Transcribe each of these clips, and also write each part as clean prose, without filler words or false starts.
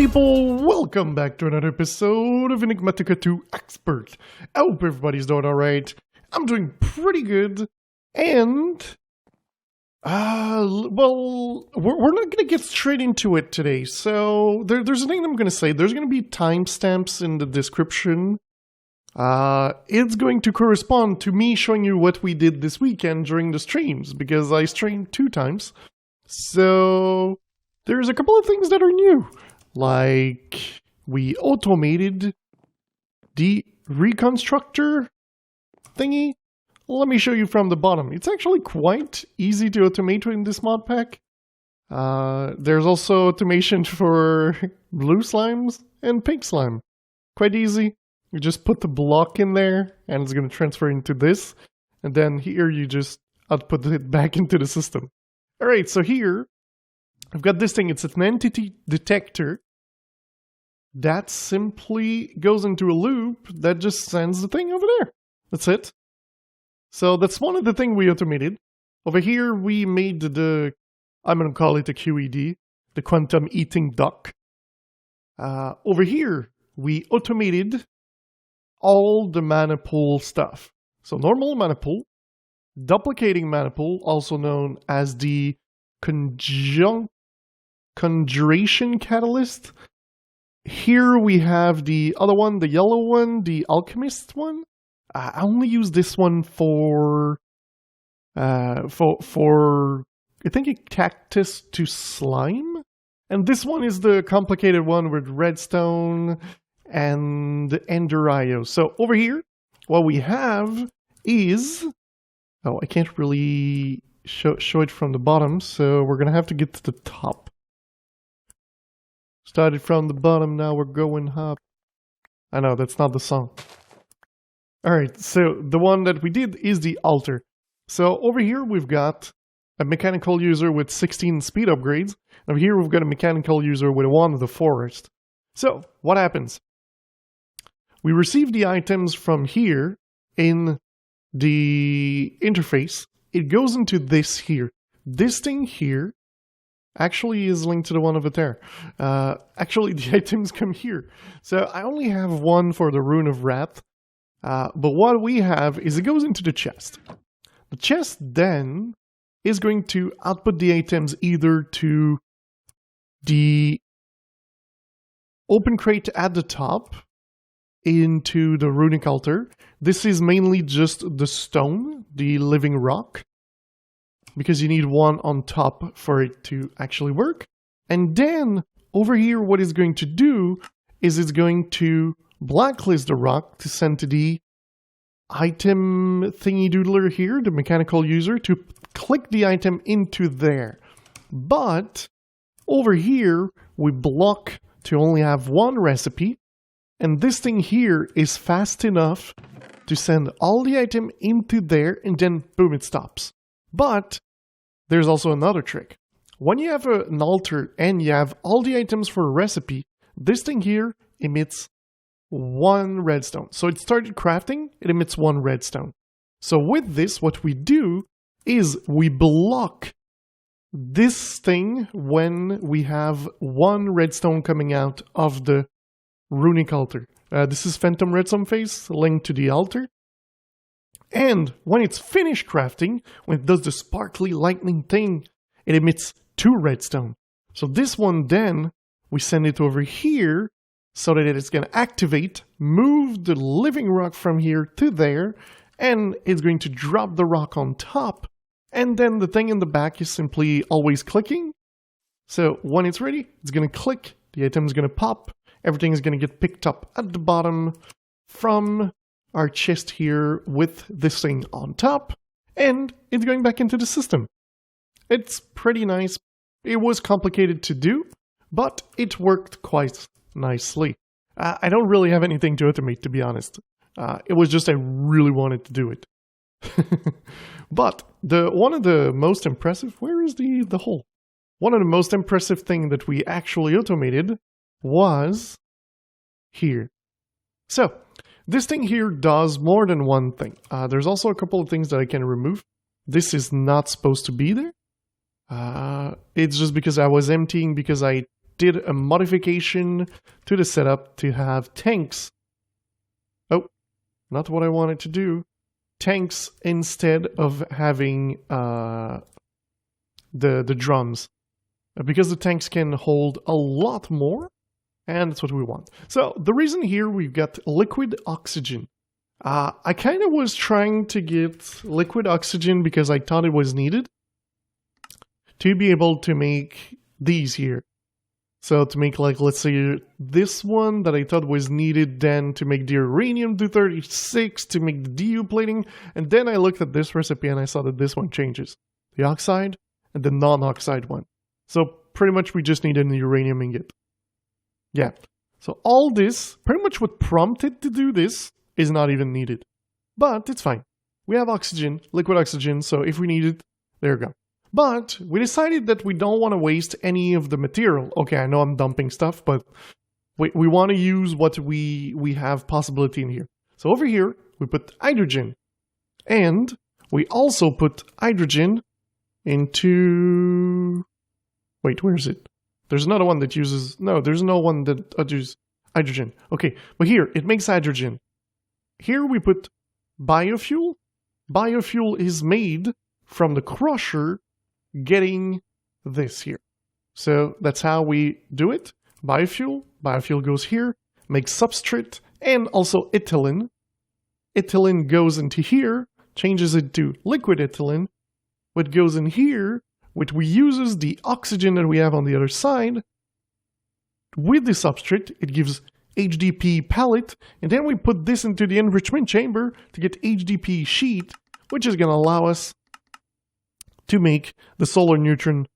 people, welcome back to another episode of Enigmatica 2 Expert. I hope everybody's doing alright. I'm doing pretty good, and... well, we're not gonna get straight into it today, so there's a thing I'm gonna say. There's gonna be timestamps in the description. It's going to correspond to me showing you what we did this weekend during the streams, because I streamed 2 times. So, there's a couple of things that are new. Like, we automated the Reconstructor thingy. Let me show you from the bottom. It's actually quite easy to automate in this mod pack. There's also automation for blue slimes and pink slime. Quite easy. You just put the block in there and it's going to transfer into this. And then here you just output it back into the system. Alright, so here I've got this thing. It's an entity detector that simply goes into a loop that just sends the thing over there. That's it. So that's one of the things we automated. Over here we made the I'm going to call it a QED, the quantum eating duck. Over here we automated all the mana pool stuff. So normal mana pool, duplicating mana pool, also known as the conjuration catalyst. Here we have the other one, the yellow one, the alchemist one. I only use this one for I think a cactus to slime. And this one is the complicated one with redstone and ender IO. So over here, what we have is... Oh, I can't really show it from the bottom, so we're gonna have to get to the top. Started from the bottom, now we're going up. I know, that's not the song. Alright, so the one that we did is the altar. So over here we've got a mechanical user with 16 speed upgrades. Over here we've got a mechanical user with 1 of the forest. So, what happens? We receive the items from here in the interface. It goes into this here. This thing here actually is linked to the one over there. Actually, the items come here. So I only have one for the Rune of Wrath. But what we have is it goes into the chest. The chest then is going to output the items either to the open crate at the top into the runic altar. This is mainly just the stone, the living rock, because you need one on top for it to actually work. And then over here what it's going to do is it's going to blacklist the rock to send to the item thingy doodler here, the mechanical user, to click the item into there. But over here we block to only have one recipe. And this thing here is fast enough to send all the item into there and then boom, it stops. But there's also another trick. When you have an altar and you have all the items for a recipe, this thing here emits 1 redstone. So it started crafting, it emits 1 redstone. So with this, what we do is we block this thing when we have 1 redstone coming out of the runic altar. This is Phantom Redstone Face linked to the altar. And when it's finished crafting, when it does the sparkly lightning thing, it emits 2 redstone. So this one then, we send it over here so that it's going to activate, move the living rock from here to there, and it's going to drop the rock on top. And then the thing in the back is simply always clicking. So when it's ready, it's going to click, the item is going to pop, everything is going to get picked up at the bottom from our chest here with this thing on top, and it's going back into the system. It's pretty nice. It was complicated to do, but it worked quite nicely. I don't really have anything to automate, to be honest. It was just I really wanted to do it. But one of the most impressive... Where is the hole? One of the most impressive thing that we actually automated was here. So, this thing here does more than one thing. There's also a couple of things that I can remove. This is not supposed to be there. It's just because I was emptying because I did a modification to the setup to have tanks. Oh, not what I wanted to do. Tanks instead of having the drums. Because the tanks can hold a lot more, and that's what we want. So the reason here we've got liquid oxygen. I kind of was trying to get liquid oxygen because I thought it was needed to be able to make these here. So to make, like, let's say this one that I thought was needed then to make the uranium-236 to make the DU plating. And then I looked at this recipe and I saw that this one changes. The oxide and the non-oxide one. So pretty much we just need an uranium ingot. Yeah. So all this, pretty much what prompted to do this is not even needed. But it's fine. We have oxygen, liquid oxygen, so if we need it, there we go. But we decided that we don't want to waste any of the material. Okay, I know I'm dumping stuff, but we want to use what we have possibility in here. So over here, we put hydrogen. And we also put hydrogen into... Wait, where is it? There's another one that uses... No, there's no one that uses hydrogen. Okay, but here, it makes hydrogen. Here we put biofuel. Biofuel is made from the crusher getting this here. So that's how we do it. Biofuel. Biofuel goes here, makes substrate, and also ethylene. Ethylene goes into here, changes it to liquid ethylene. What goes in here, what we uses the oxygen that we have on the other side. With the substrate, it gives HDP pellet, and then we put this into the enrichment chamber to get HDP sheet, which is going to allow us to make the solar neutron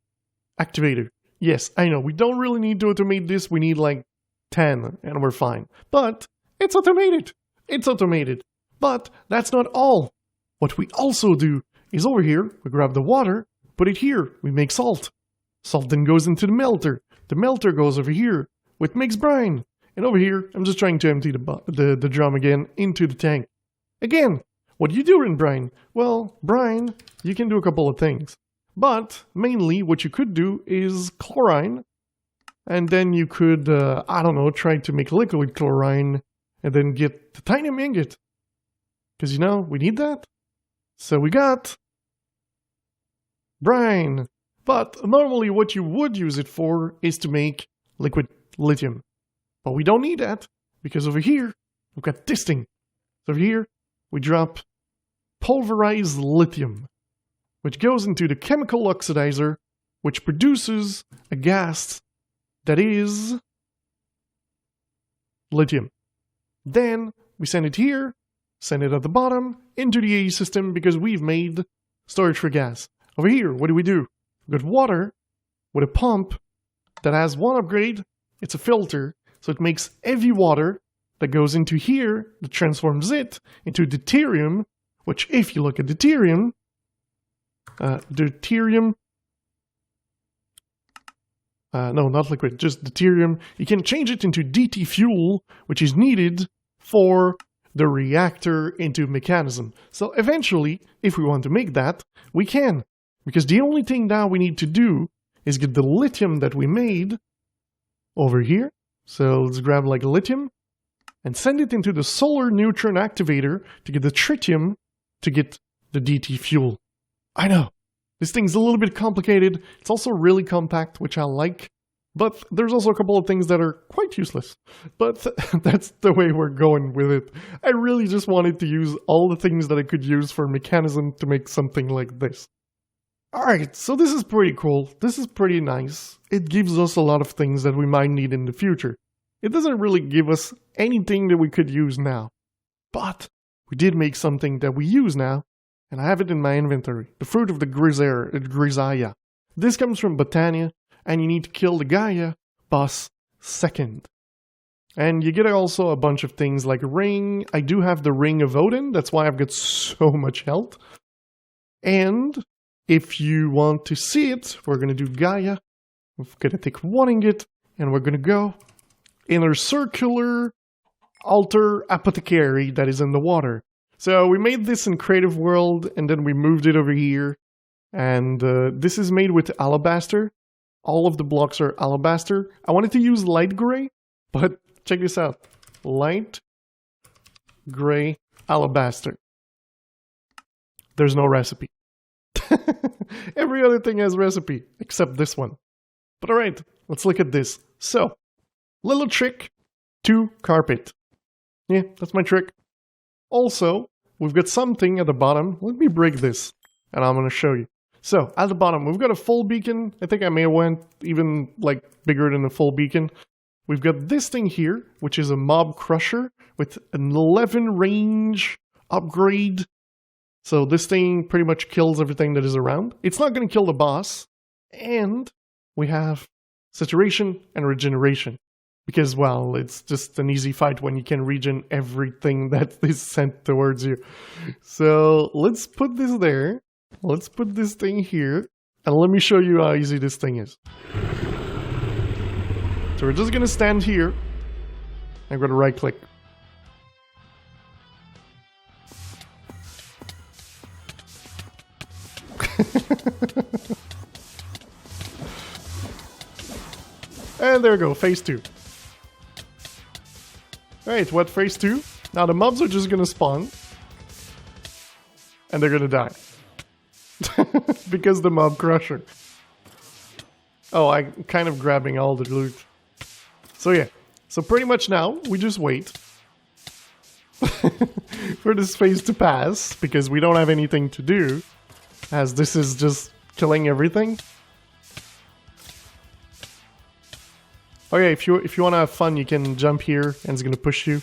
activator. Yes, I know, we don't really need to automate this, we need like 10, and we're fine. But it's automated. It's automated. But that's not all. What we also do is over here, we grab the water, put it here, we make salt. Salt then goes into the melter. The melter goes over here, which makes brine. And over here, I'm just trying to empty the drum again into the tank. Again, what do you do in brine? Well, brine, you can do a couple of things. But mainly what you could do is chlorine. And then you could, I don't know, try to make liquid chlorine and then get the titanium ingot. Because, you know, we need that. So we got brine. But normally what you would use it for is to make liquid lithium. But we don't need that, because over here, we've got this thing. So over here, we drop pulverized lithium, which goes into the chemical oxidizer, which produces a gas that is lithium. Then we send it here, send it at the bottom, into the AE system, because we've made storage for gas. Over here, what do? We've got water with a pump that has one upgrade. It's a filter. So it makes heavy water that goes into here, that transforms it into deuterium, which if you look at deuterium, no, not liquid, just deuterium, you can change it into DT fuel, which is needed for the reactor into Mekanism. So eventually, if we want to make that, we can. Because the only thing now we need to do is get the lithium that we made over here. So let's grab like lithium and send it into the solar neutron activator to get the tritium to get the DT fuel. I know, this thing's a little bit complicated. It's also really compact, which I like. But there's also a couple of things that are quite useless. But that's the way we're going with it. I really just wanted to use all the things that I could use for Mekanism to make something like this. Alright, so this is pretty cool. This is pretty nice. It gives us a lot of things that we might need in the future. It doesn't really give us anything that we could use now. But we did make something that we use now, and I have it in my inventory. The fruit of the Gaia. This comes from Botania, and you need to kill the Gaia boss second. And you get also a bunch of things like a ring. I do have the Ring of Odin, that's why I've got so much health. And if you want to see it, we're going to do Gaia. We're going to take one ingot, and we're going to go in our circular altar apothecary that is in the water. So we made this in Creative World, and then we moved it over here. And this is made with alabaster. all of the blocks are alabaster. I wanted to use light gray, but check this out. Light gray alabaster. There's no recipe. Every other thing has recipe, except this one. But alright, let's look at this. So, little trick to carpet. Yeah, that's my trick. Also, we've got something at the bottom. Let me break this, and I'm going to show you. So, at the bottom, we've got a full beacon. I think I may have went even, like, bigger than a full beacon. We've got this thing here, which is a mob crusher with an 11 range upgrade. So this thing pretty much kills everything that is around. It's not going to kill the boss. And we have saturation and regeneration. Because, well, it's just an easy fight when you can regen everything that is sent towards you. So let's put this there. Let's put this thing here. And let me show you how easy this thing is. So we're just going to stand here. I'm going to right click. And there we go, phase 2. Alright, what phase 2? Now the mobs are just gonna spawn. And they're gonna die. Because the mob crusher. Oh, I'm kind of grabbing all the loot. So yeah, so pretty much now, we just wait. For this phase to pass, because we don't have anything to do. As this is just killing everything. Oh yeah, if you want to have fun, you can jump here and it's gonna push you.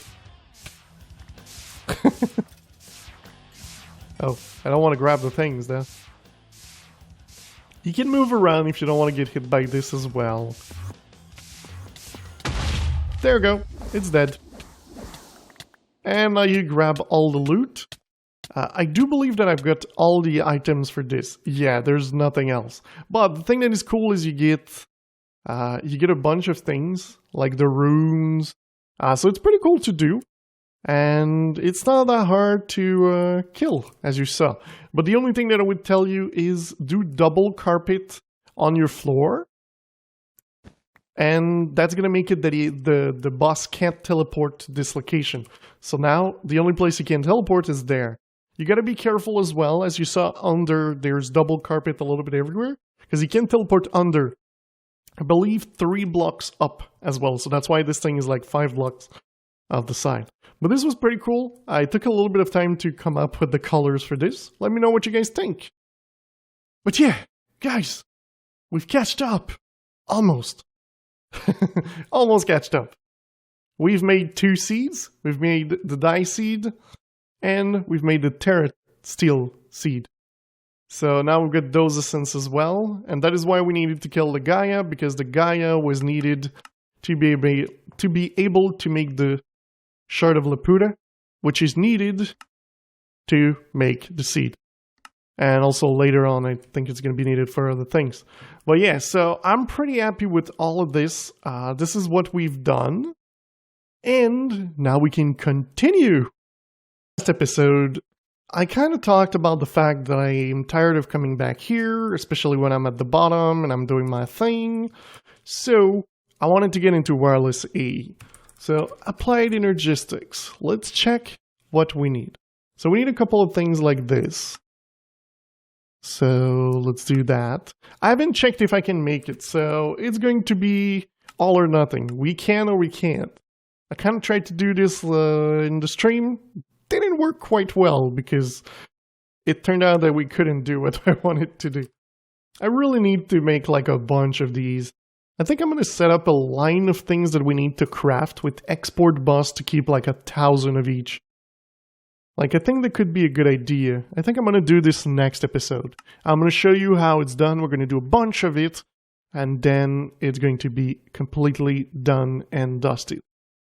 Oh, I don't want to grab the things though. You can move around if you don't want to get hit by this as well. There we go, it's dead. And now you grab all the loot. I do believe that I've got all the items for this. Yeah, there's nothing else. But the thing that is cool is you get a bunch of things, like the runes. So it's pretty cool to do. And it's not that hard to kill, as you saw. But the only thing that I would tell you is do double carpet on your floor. And that's going to make it that the boss can't teleport to this location. So now, the only place he can teleport is there. You got to be careful as well, as you saw under, there's double carpet a little bit everywhere. Because he can teleport under, I believe, 3 blocks up as well. So that's why this thing is like 5 blocks of the side. But this was pretty cool. I took a little bit of time to come up with the colors for this. Let me know what you guys think. But yeah, guys, we've catched up. Almost. Almost catched up. We've made 2 seeds. We've made the dye seed. And we've made the Terra Steel seed. So now we've got those essence as well. And that is why we needed to kill the Gaia. Because the Gaia was needed to be able to make the Shard of Laputa, which is needed to make the seed. And also later on, I think it's going to be needed for other things. But yeah, so I'm pretty happy with all of this. This is what we've done. And now we can continue. Last episode, I kind of talked about the fact that I'm tired of coming back here, especially when I'm at the bottom and I'm doing my thing. So I wanted to get into wireless AE. So applied energistics. Let's check what we need. So we need a couple of things like this. So let's do that. I haven't checked if I can make it, so it's going to be all or nothing. We can or we can't. I kind of tried to do this in the stream. Didn't work quite well because it turned out that we couldn't do what I wanted to do. I really need to make like a bunch of these. I think I'm going to set up a line of things that we need to craft with export bus to keep like 1,000 of each. Like, I think that could be a good idea. I think I'm going to do this next episode. I'm going to show you how it's done. We're going to do a bunch of it. And then it's going to be completely done and dusted.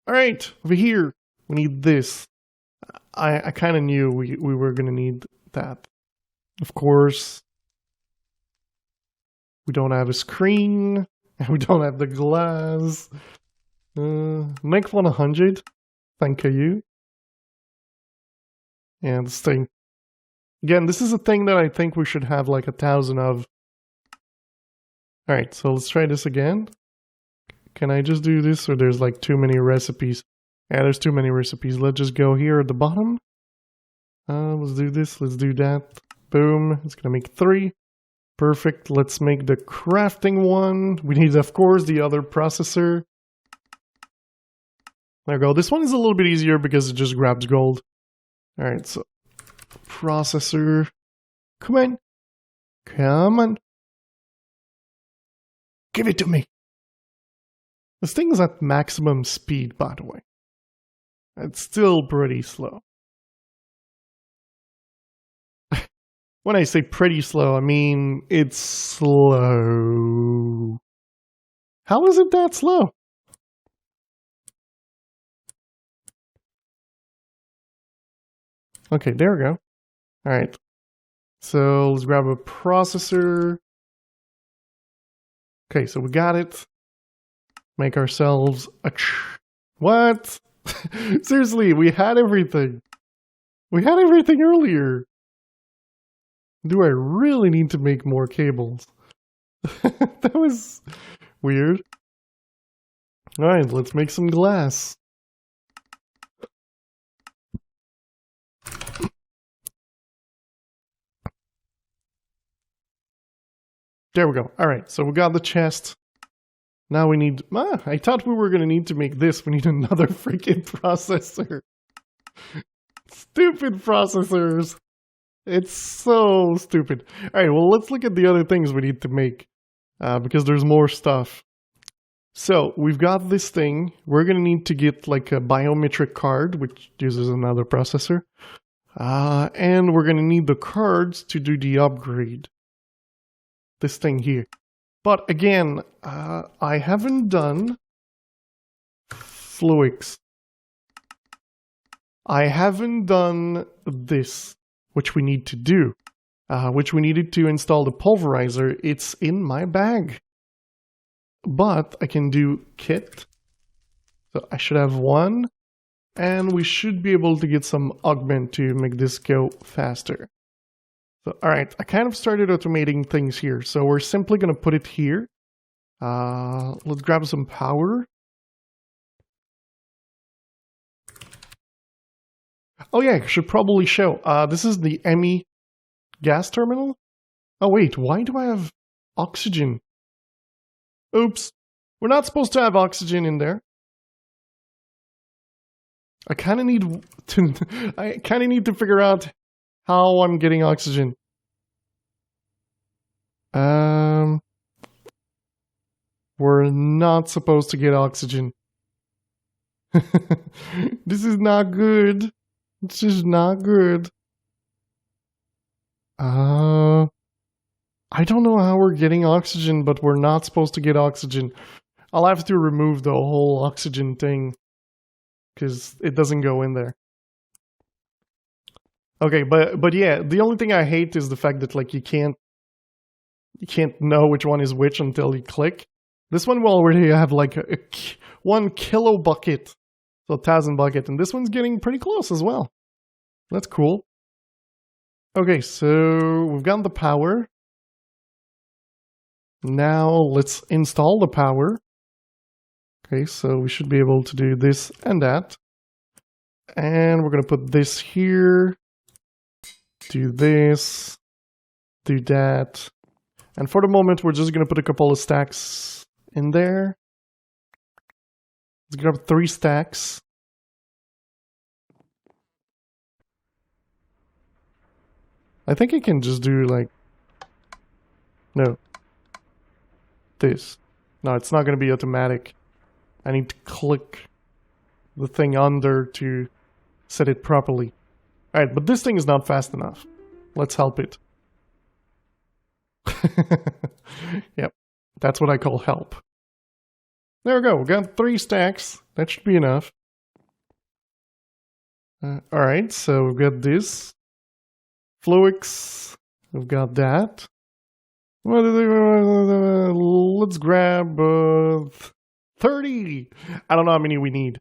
Alright, over here, we need this. I kind of knew we were going to need that. Of course, we don't have a screen. And we don't have the glass. Make 100. Thank you. And this thing. Again, this is a thing that I think we should have like 1,000 of. Alright, so let's try this again. Can I just do this, or there's like too many recipes? Yeah, there's too many recipes. Let's just go here at the bottom. Let's do this, let's do that. Boom, it's gonna make 3. Perfect, let's make the crafting one. We need, of course, the other processor. There we go. This one is a little bit easier because it just grabs gold. Alright, so processor. Come on. Come on. Give it to me. This thing is at maximum speed, by the way. It's still pretty slow. When I say pretty slow, I mean it's slow. How is it that slow? Okay, there we go. Alright. So let's grab a processor. Okay, so we got it. Make ourselves a what? Seriously, we had everything. We had everything earlier. Do I really need to make more cables? That was weird. Alright, let's make some glass. There we go. Alright, so we got the chest. Now we need... I thought we were going to need to make this. We need another freaking processor. Stupid processors. It's so stupid. Alright, well, let's look at the other things we need to make. Because there's more stuff. So, we've got this thing. We're going to need to get like a biometric card, which uses another processor. And we're going to need the cards to do the upgrade. This thing here. But again, I haven't done fluids. I haven't done this, which we need to do, which we needed to install the pulverizer. It's in my bag. But I can do kit. So I should have one. And we should be able to get some augment to make this go faster. So, alright, I kind of started automating things here. So we're simply going to put it here. Let's grab some power. Oh yeah, I should probably show. This is the ME gas terminal. Oh wait, why do I have oxygen? Oops. We're not supposed to have oxygen in there. I kind of need to figure out how I'm getting oxygen. We're not supposed to get oxygen. This is not good. This is not good. I don't know how we're getting oxygen, but we're not supposed to get oxygen. I'll have to remove the whole oxygen thing because it doesn't go in there. Okay, but yeah, the only thing I hate is the fact that like you can't know which one is which until you click. This one will already have like a 1 kilo bucket, so 1,000 bucket, and this one's getting pretty close as well. That's cool. Okay, so we've got the power. Now let's install the power. Okay, so we should be able to do this and that. And we're going to put this here. Do this. Do that. And for the moment, we're just going to put a couple of stacks in there. Let's grab 3 stacks. I think I can just do like... No. This. No, it's not going to be automatic. I need to click the thing under to set it properly. Alright, but this thing is not fast enough. Let's help it. Yep, that's what I call help. There we go, we got 3 stacks. That should be enough. Alright, so we've got this. Fluix. We've got that. Let's grab 30. I don't know how many we need.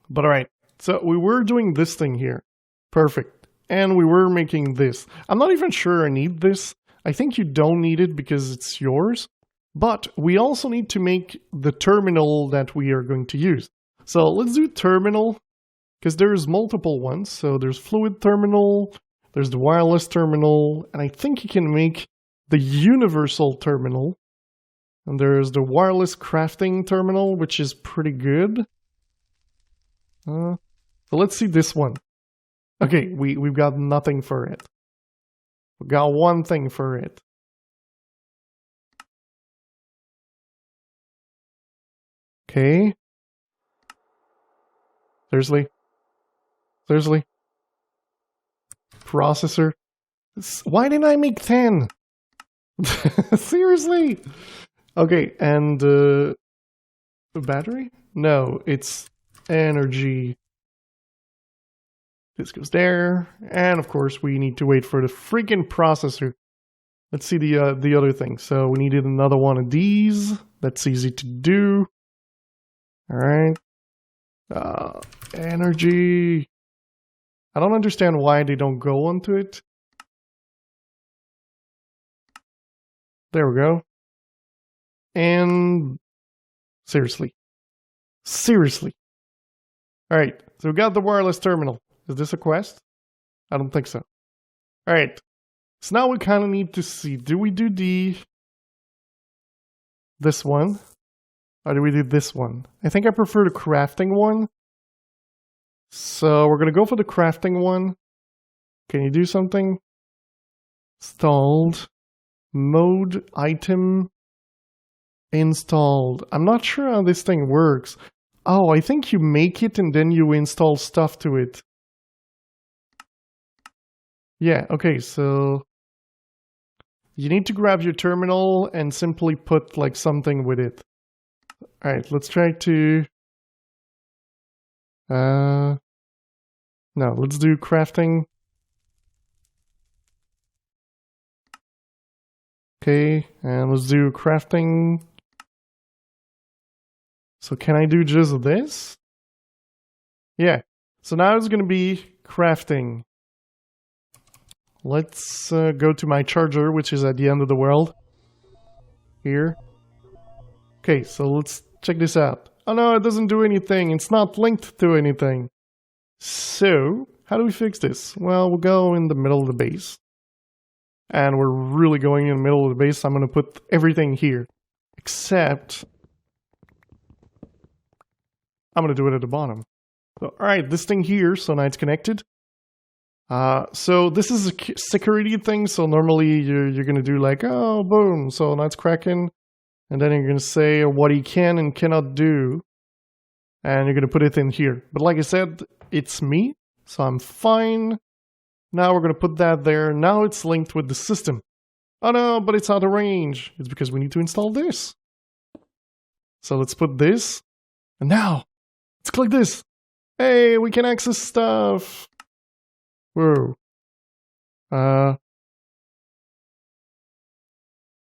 But alright, so we were doing this thing here. Perfect. And we were making this. I'm not even sure I need this. I think you don't need it because it's yours, but we also need to make the terminal that we are going to use. So let's do terminal, because there's multiple ones. So there's fluid terminal, there's the wireless terminal, and I think you can make the universal terminal. And there's the wireless crafting terminal, which is pretty good. So let's see this one. Okay, we've got nothing for it. We've got one thing for it. Okay. Seriously? Seriously? Processor? Why didn't I make 10? Seriously? Okay, and the battery? No, it's energy. This goes there, and of course we need to wait for the freaking processor. Let's see the other thing. So we needed another one of these. That's easy to do. All right. Energy. I don't understand why they don't go onto it. There we go. And seriously. Seriously. All right. So we got the wireless terminal. Is this a quest? I don't think so. All right. So now we kind of need to see. Do we do this one? Or do we do this one? I think I prefer the crafting one. So we're going to go for the crafting one. Can you do something? Installed. Mode item. Installed. I'm not sure how this thing works. Oh, I think you make it and then you install stuff to it. Yeah, okay, so you need to grab your terminal and simply put like something with it. Alright, let's try to... No, let's do crafting. Okay, and let's do crafting. So can I do just this? Yeah, so now it's going to be crafting. Let's go to my charger, which is at the end of the world. Here. Okay, so let's check this out. Oh no, it doesn't do anything. It's not linked to anything. So, how do we fix this? Well, we'll go in the middle of the base. And we're really going in the middle of the base. I'm going to put everything here. Except... I'm going to do it at the bottom. So, alright, this thing here, so now it's connected. So this is a security thing, so normally you're going to do like, oh, boom, so now it's Krakaen. And then you're going to say what he can and cannot do. And you're going to put it in here. But like I said, it's me, so I'm fine. Now we're going to put that there. Now it's linked with the system. Oh no, but it's out of range. It's because we need to install this. So let's put this. And now, let's click this. Hey, we can access stuff. Whoa.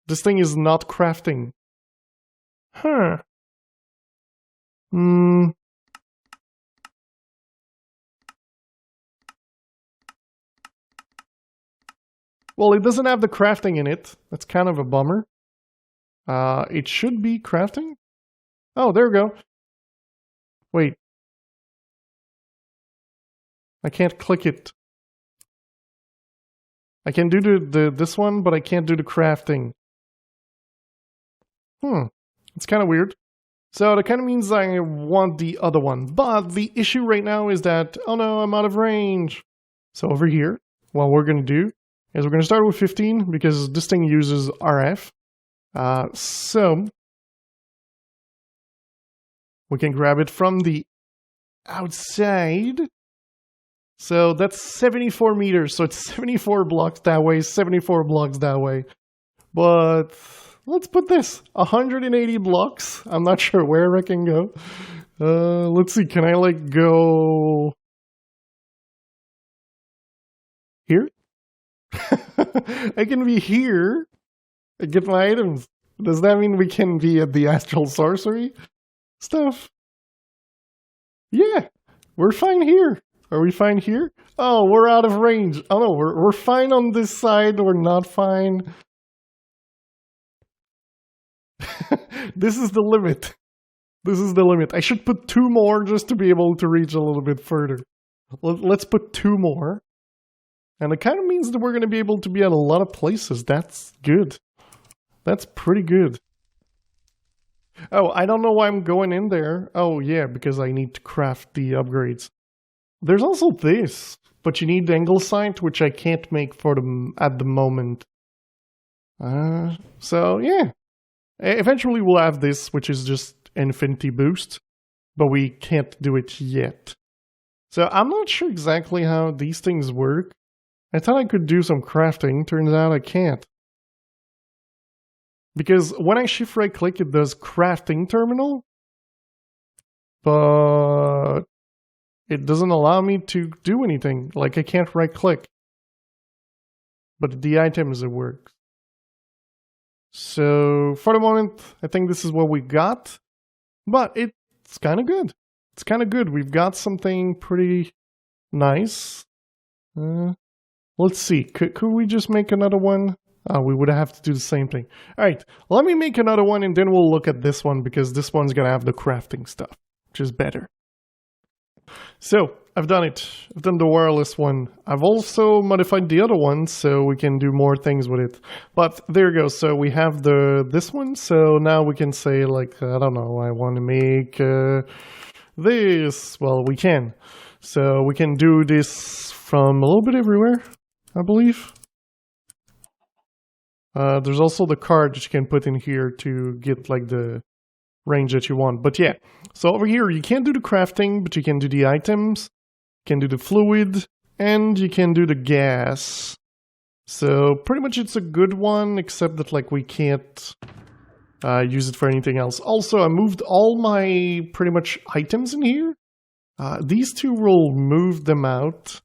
This thing is not crafting. Huh. Well, it doesn't have the crafting in it. That's kind of a bummer. It should be crafting. Oh, there we go. Wait. I can't click it. I can do this one, but I can't do the crafting. It's kind of weird. So that kind of means I want the other one. But the issue right now is that, oh no, I'm out of range. So over here, what we're going to do is we're going to start with 15 because this thing uses RF. So we can grab it from the outside. So that's 74 meters. So it's 74 blocks that way, 74 blocks that way. But let's put this 180 blocks. I'm not sure where I can go. Let's see. Can I like go here? I can be here and get my items. Does that mean we can be at the astral sorcery stuff? Yeah, we're fine here. Are we fine here? Oh, we're out of range. Oh no, we're fine on this side. We're not fine. This is the limit. This is the limit. I should put 2 more just to be able to reach a little bit further. Let's put 2 more. And it kind of means that we're going to be able to be at a lot of places. That's good. That's pretty good. Oh, I don't know why I'm going in there. Oh, yeah, because I need to craft the upgrades. There's also this, but you need the angle sight, which I can't make for them at the moment. So, yeah. Eventually we'll have this, which is just infinity boost, but we can't do it yet. So I'm not sure exactly how these things work. I thought I could do some crafting, turns out I can't. Because when I shift right click it does crafting terminal, but it doesn't allow me to do anything, like I can't right click. But the items it works. So for the moment, I think this is what we got, but it's kind of good. It's kind of good. We've got something pretty nice. Let's see. Could we just make another one? We would have to do the same thing. All right, let me make another one and then we'll look at this one because this one's going to have the crafting stuff, which is better. So, I've done it. I've done the wireless one. I've also modified the other one so we can do more things with it. But there you go. So we have this one. So now we can say like, I don't know, I want to make this. Well, we can. So we can do this from a little bit everywhere, I believe. There's also the card that you can put in here to get like the range that you want. But yeah, so over here you can't do the crafting, but you can do the items, you can do the fluid, and you can do the gas. So pretty much it's a good one, except that like we can't use it for anything else. Also, I moved all my pretty much items in here. These two will move them out.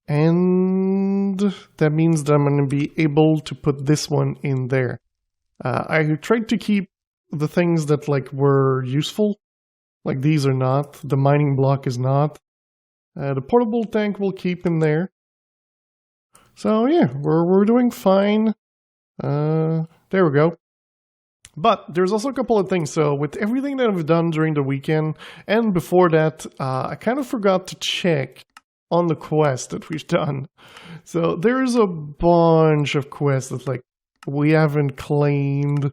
And that means that I'm going to be able to put this one in there. I tried to keep the things that like were useful. Like these are not. The mining block is not. The portable tank we'll keep in there. So yeah, we're doing fine. There we go. But there's also a couple of things. So with everything that I've done during the weekend and before that, I kind of forgot to check on the quest that we've done. So there's a bunch of quests that like we haven't claimed.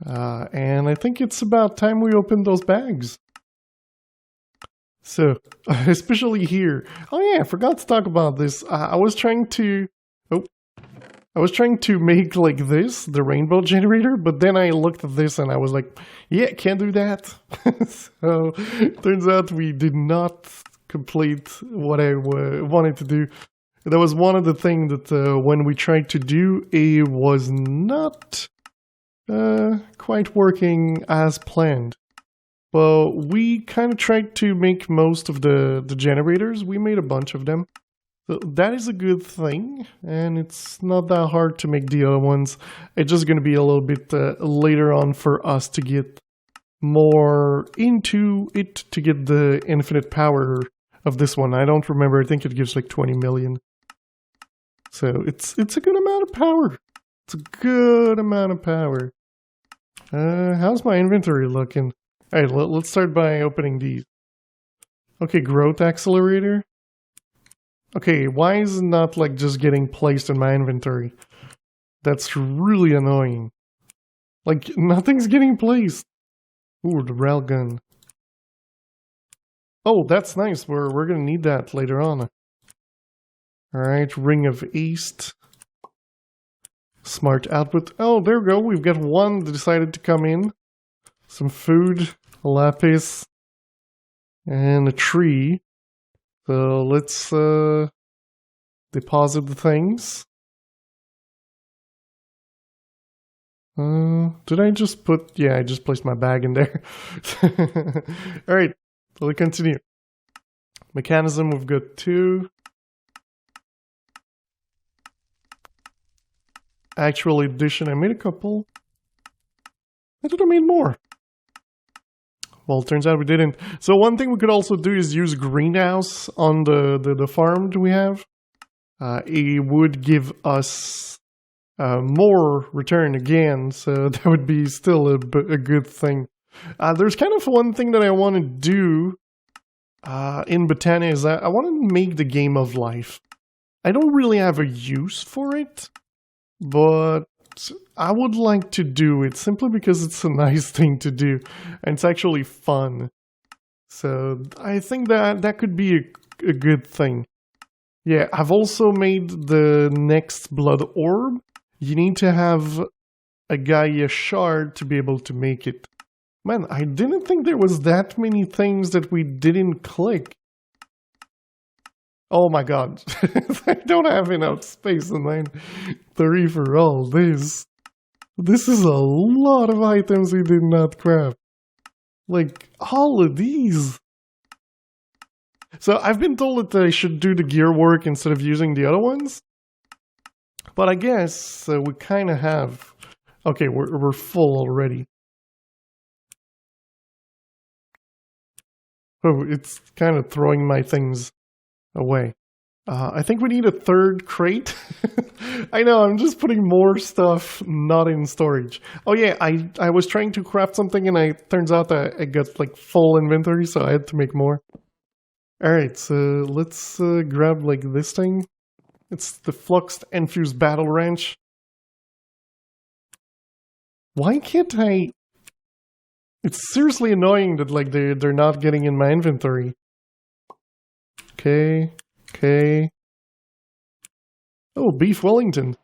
And I think it's about time we open those bags. So, especially here. Oh yeah, I forgot to talk about this. I was trying to make like this, the rainbow generator, but then I looked at this and I was like, yeah, can't do that. So, turns out we did not complete what I wanted to do. That was one of the things that when we tried to do, it was not quite working as planned. Well, we kind of tried to make most of the generators. We made a bunch of them. So that is a good thing, and it's not that hard to make the other ones. It's just going to be a little bit later on for us to get more into it to get the infinite power of this one. I don't remember. I think it gives like 20 million. So it's a good amount of power. It's a good amount of power. How's my inventory looking? All right, let's start by opening these. Okay, growth accelerator. Okay, why is it not like just getting placed in my inventory? That's really annoying. Like nothing's getting placed. Ooh, the railgun. Oh, that's nice. We're gonna need that later on. Alright, Ring of East. Smart output. Oh, there we go. We've got one that decided to come in. Some food, a lapis, and a tree. So let's deposit the things. Did I just put... Yeah, I just placed my bag in there. Alright, let's continue. Mechanism, we've got 2. Actual edition, I made a couple. I thought I made more. Well, it turns out we didn't. So one thing we could also do is use greenhouse on the farm that we have. It would give us more return again, so that would be still a good thing. There's kind of one thing that I want to do in Botania is I want to make the game of life. I don't really have a use for it, but I would like to do it simply because it's a nice thing to do, and it's actually fun. So I think that could be a good thing. Yeah, I've also made the next blood orb. You need to have a Gaia shard to be able to make it. Man, I didn't think there was that many things that we didn't click. Oh my god. I don't have enough space in my inventory for all this. This is a lot of items we did not grab. Like, all of these. So I've been told that I should do the gear work instead of using the other ones. But I guess we kind of have... Okay, we're full already. Oh, it's kind of throwing my things away. I think we need a third crate. I know, I'm just putting more stuff not in storage. Oh yeah, I was trying to craft something and it turns out that I got like full inventory, so I had to make more. Alright, so let's grab like this thing. It's the Fluxed Enfused Battle Wrench. Why can't I... It's seriously annoying that like they're not getting in my inventory. Okay. Oh, Beef Wellington.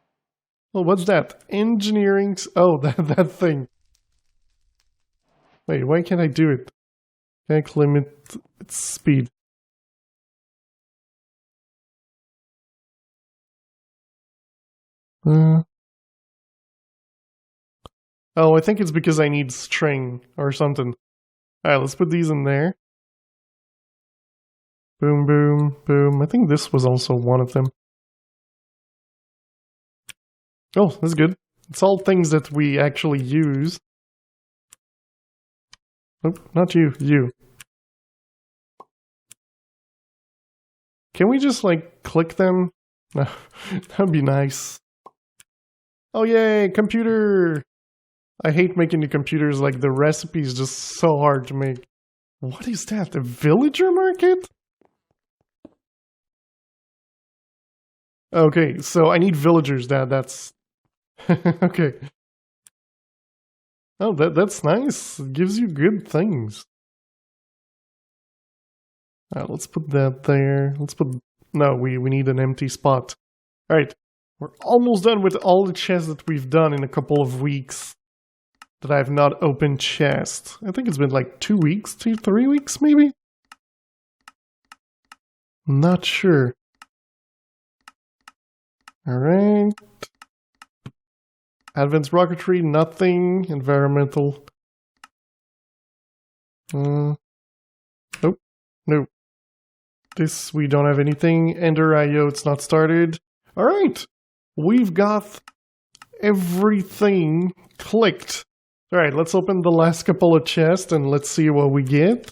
Oh, what's that? Engineering... Oh, that thing. Wait, why can't I do it? Can I limit its speed? Oh, I think it's because I need string or something. Alright, let's put these in there. Boom, boom, boom. I think this was also one of them. Oh, that's good. It's all things that we actually use. Oh, not you, you. Can we just, like, click them? No, that'd be nice. Oh, yay, computer! I hate making the computers, like, the recipe is just so hard to make. What is that? A villager market? Okay, so I need villagers, that's... Okay. Oh, that's nice. It gives you good things. Alright, let's put that there. Let's put... No, we need an empty spot. Alright, we're almost done with all the chests that we've done in a couple of weeks. That I have not opened chest. I think it's been like 2 weeks, 3 weeks maybe? Not sure. Alright. Advanced rocketry, nothing. Environmental. Nope. Nope. This, we don't have anything. Ender IO, it's not started. Alright. We've got everything clicked. Alright, let's open the last couple of chests and let's see what we get.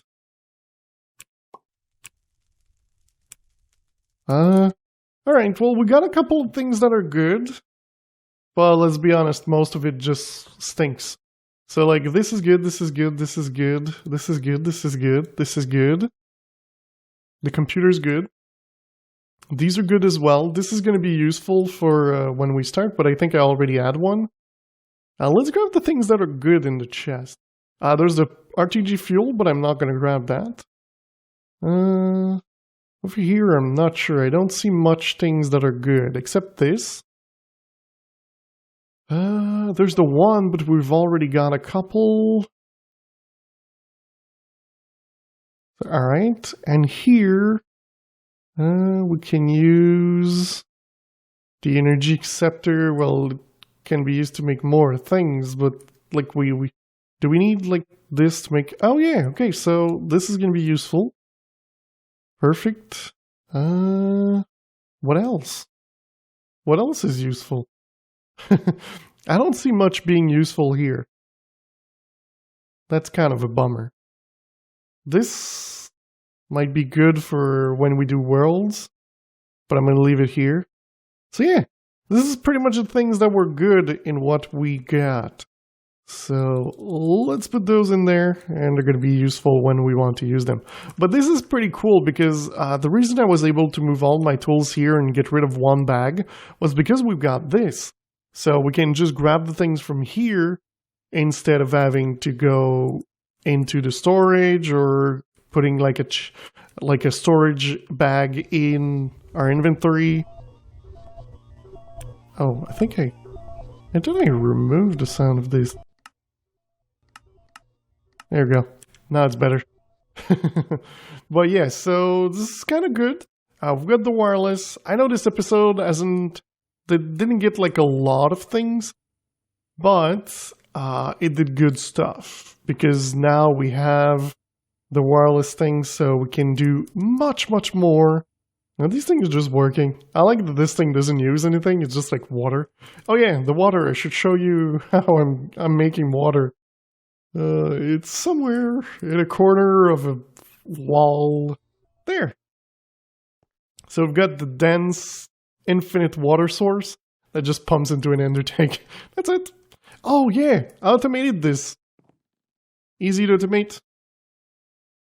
Alright, well, we got a couple of things that are good. But let's be honest, most of it just stinks. So, like, this is good, this is good, this is good, this is good, this is good, this is good. The computer's good. These are good as well. This is going to be useful for when we start, but I think I already had one. Let's grab the things that are good in the chest. There's the RTG fuel, but I'm not going to grab that. Over here, I'm not sure. I don't see much things that are good, except this. There's the one, but we've already got a couple. Alright, and here, we can use the energy scepter. Well, it can be used to make more things, but like do we need like this to make... Oh yeah, okay, so this is going to be useful. Perfect. What else? What else is useful? I don't see much being useful here. That's kind of a bummer. this might be good for when we do worlds, but I'm going to leave it here. So yeah, this is pretty much the things that were good in what we got. So let's put those in there, and they're going to be useful when we want to use them. But this is pretty cool because the reason I was able to move all my tools here and get rid of one bag was because we've got this. So we can just grab the things from here instead of having to go into the storage or putting like a storage bag in our inventory. Oh, I think I removed the sound of this. There we go. Now it's better. But yeah, so this is kind of good. We've got the wireless. I know this episode didn't get like a lot of things, but it did good stuff because now we have the wireless thing, so we can do much, much more. Now these things are just working. I like that this thing doesn't use anything. It's just like water. Oh yeah, the water. I should show you how I'm making water. It's somewhere in a corner of a wall. There. So we've got the dense, infinite water source that just pumps into an ender tank. That's it. Oh yeah, I automated this. Easy to automate.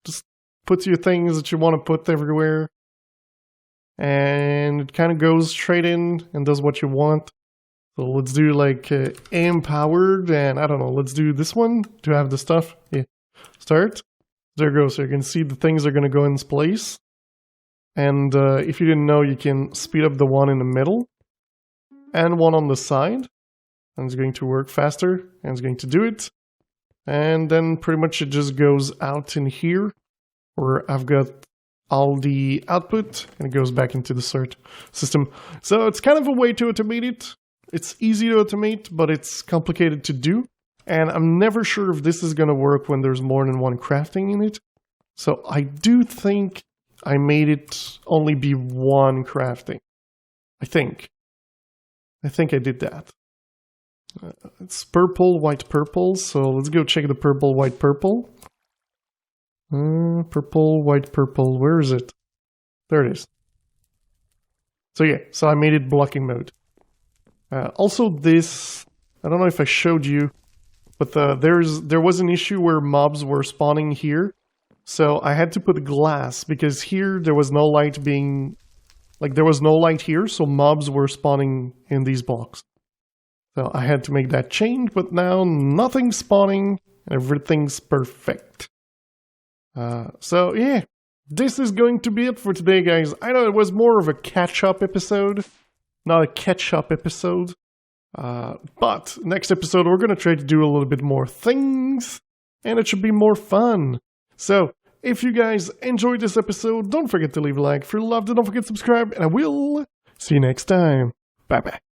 Just puts your things that you want to put everywhere. And it kind of goes straight in and does what you want. So let's do like AM powered, and I don't know, let's do this one to have the stuff. Yeah. Start. There it goes. So you can see the things are going to go in place. And if you didn't know, you can speed up the one in the middle and one on the side. And it's going to work faster, and it's going to do it. And then pretty much it just goes out in here, where I've got all the output, and it goes back into the sort system. So it's kind of a way to automate it. It's easy to automate, but it's complicated to do. And I'm never sure if this is going to work when there's more than one crafting in it. So I do think I made it only be one crafting. I think I did that. It's purple, white, purple. So let's go check the purple, white, purple. Purple, white, purple. Where is it? There it is. So yeah, so I made it blocking mode. Also this, I don't know if I showed you, but there was an issue where mobs were spawning here. So I had to put glass because here there was no light being, like there was no light here, so mobs were spawning in these blocks. So I had to make that change, but now nothing's spawning, everything's perfect. So yeah, this is going to be it for today, guys. I know it was more of a catch-up episode, not a catch-up episode. But next episode, we're going to try to do a little bit more things, and it should be more fun. So if you guys enjoyed this episode, don't forget to leave a like. If you loved it, don't forget to subscribe, and I will see you next time. Bye-bye.